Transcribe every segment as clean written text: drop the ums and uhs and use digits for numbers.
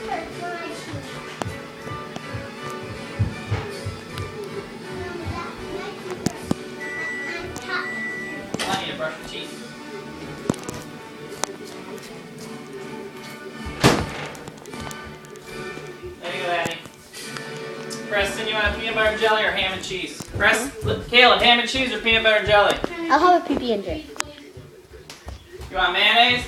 I need to brush your teeth. There you go, Addie. Preston, you want peanut butter and jelly or ham and cheese? Caleb, ham and cheese or peanut butter and jelly? I'll have a PB&J. You want mayonnaise?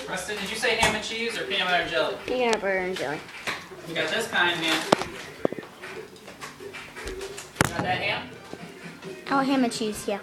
Preston, did you say ham and cheese or peanut butter and jelly? Peanut butter and jelly. We got this kind, man. You got that ham? Oh, ham and cheese, yeah.